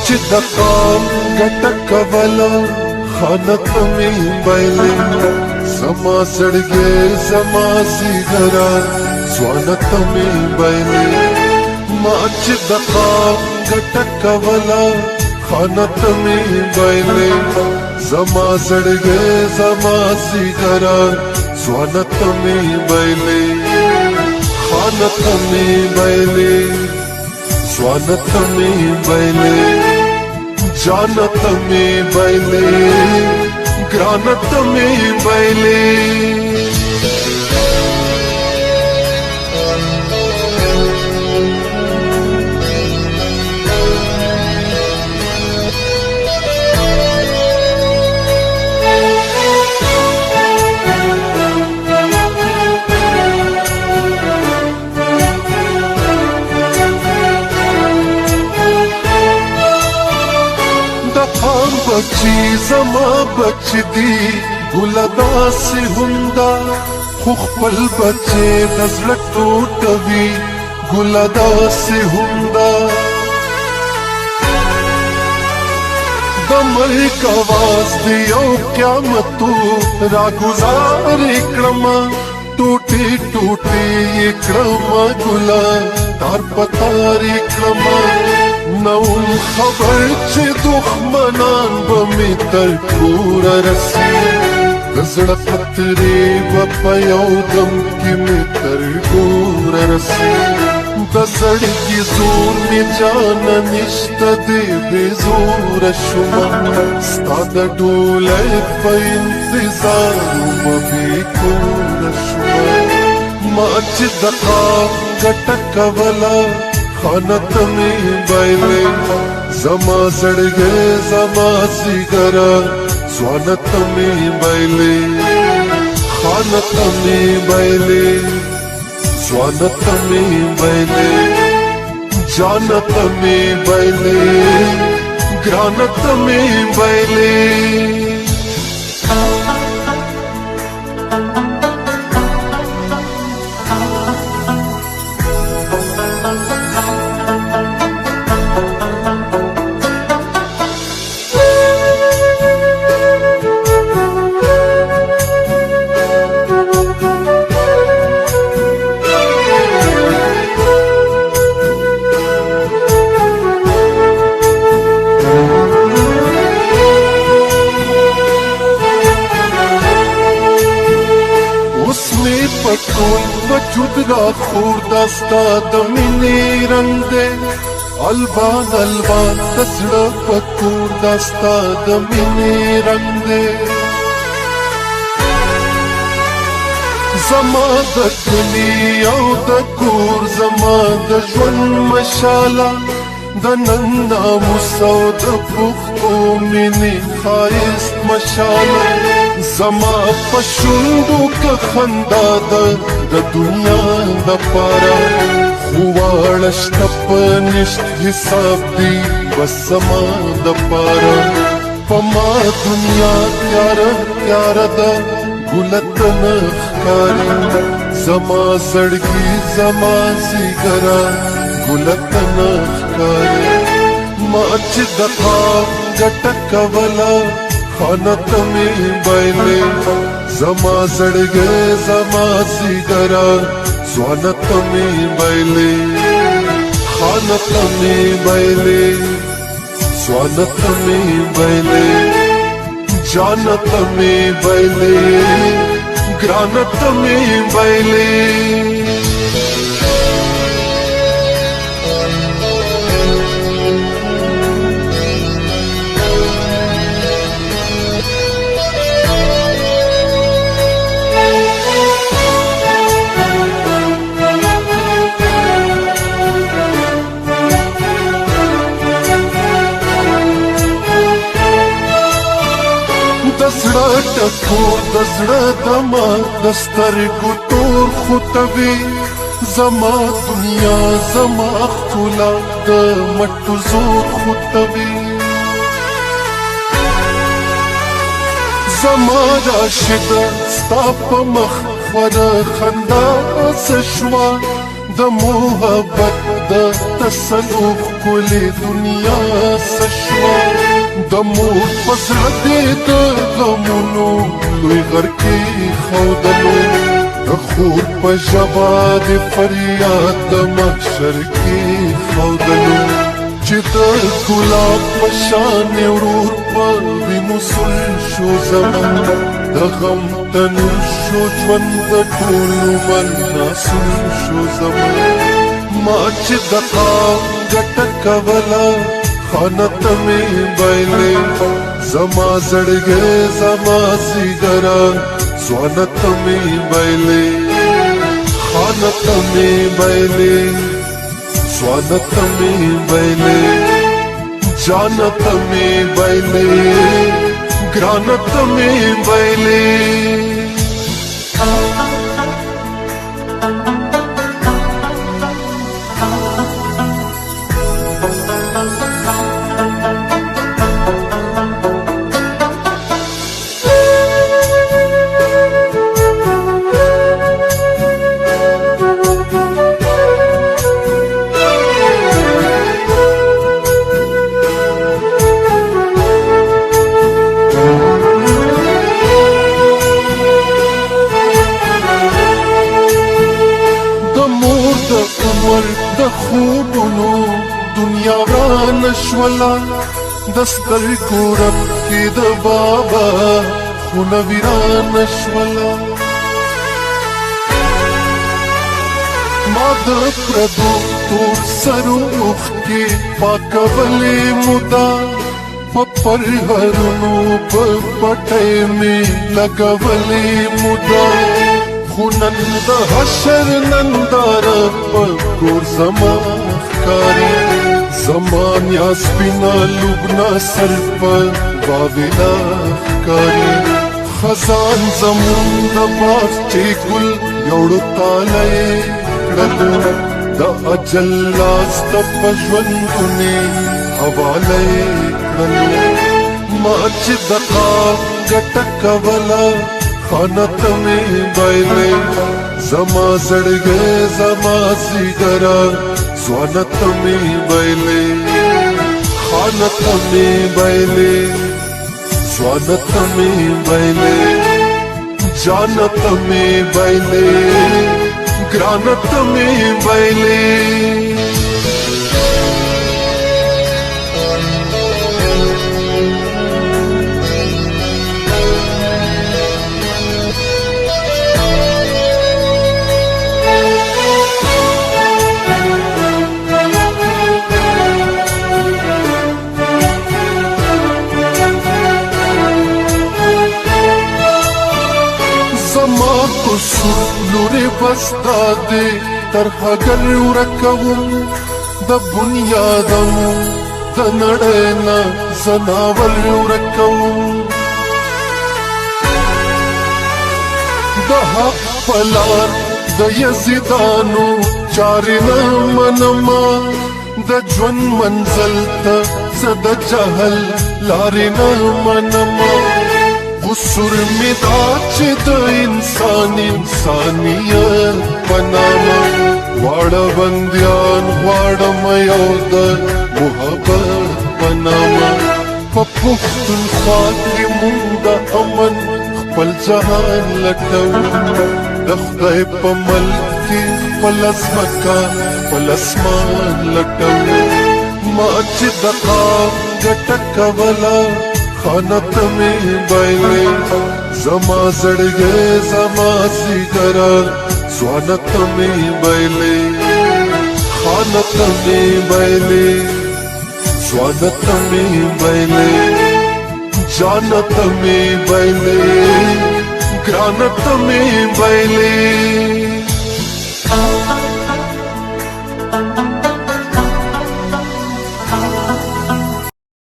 چې د قام ګټه کوله خانت مې بایلې زما زړګی زما زیګرا ځوانت مې بایلې ما چې د قام ګټه کوله خانت مې بایلې زما زړګی زما زیګرا ځوانت مې بایلې خانت مې بایلې ځوانت مې بایلې جانت مې بایلې ګرانت مې بایلې بچی زما بچ دی ګله داسې همدا خو خپل بچی د زړه ټوټوي ګله داسې همدا د مرګ اواز دی یو قیامتو راګزارې کړمه ټوټې ټوټې یې کړمه ګله تار په تار یې کړمه نوم خبر چې دښمنان به مې تر کوره رسي د زړه قطرې به په یو دم کې مې تر کوره رسي د زړګي زور مې جانه نشته دی بې زوره شومه ستا د ډولۍ په انتظار ومه بې کوره شومه ما چې د قام ګټه کوله خانت مې بایلې زما زړګی زما زیګرا ځوانت مې بایلې خانت مې بایلې ځوانت مې بایلې جانت مې بایلې ګرانت مې بایلې ټول وجود را خور دستا د مینې رنګ دی الوان الوان د زړه په کور دستا د مینې رنګ دی زما د کلي او د کور زما د ژوند مشاله د نن ناموس او د پښتو مینې ښایست مشاله زما په شونډو که خندا ده د دنیا دپاره خو واړه شته په نشت حساب دي بس زما دپاره په ما دنیا تیاره تیاره ده ګله ته نه ښکاري زما زړګي زما زیګرا ګله ته نه ښکاري ما چې د قام ګټه کوله خانت مې بایلې زما زړګی زما زیګرا ځوانت مې بایلې خانت مې بایلې ځوانت مې بایلې جانت مې بایلې ګرانت مې بایلې د زړه ټکور د زړه دمه د سترګو تور خوټوي زما دنیا زما ښکلا د مټو زور خوټوي زما راشده ستا په مخ خوره خندا څه شوه د محبت د تسلوخ کلی دنیا سشوا د مور پسړه دې د غمونو لوی غر کې خودلو د خور په ژبه د فریاد د محشر کې خودلو چې د ګلاب په شان ورور په وینو سور شو زمان د غم تنور شو ژوند د ټولو مناسور شو زمان ما چې د قام ګټه کوله خانت مې بایلې زما زړګې زما زیګرا سوانت مې بایلې خانت مې بایلې سوانت مې بایلې جانت مې بایلې ګرانت مې بایلې خوبونو دنیا وران شولا دستر کورب کې د بابا خونه ویران شولا ما د پردو تور سروخ کې پاکولې مودا پپر هرونو په پټې می لګولې مودا خونن د حشر نندار په کور زما ښکاري زمان یا سپینا لوبنا سر په واویلا ښکاري خزان زمون د باغ چې ګل یوړو تالی کړلو د اجل لاس د په ژوندونې حواله کړلو ما چې د قام ګټه کوله خانت مې بایلې زما زړګې زما زیګرا سوانت مې بایلې خانت مې بایلې سوانت مې بایلې جانت مې بایلې ګرانت مې بایلې لوري بستا دې ترخه ګر ورکوم د بنیادم د نړۍ نه زناور ورکوم د حق پلار د یزیدانو چارې نه منما د ژوند منزل ته زه د جهل لارې نه منما قصور می دا چې د انسانیت په نامه غواړه بندیان غواړم یو د محبت په نامه په پښتونخوا کې مونږ د امن خپل جهان لټوو د خدای په ملک کې خپل ځمکه خپل اسمان لټوو ما چې د قام ګټه کوله خانت مې بایلې زما زړګې زما زیګرا سوانت مې بایلې خانت مې بایلې سوانت مې بایلې جانت مې بایلې ګرانت مې بایلې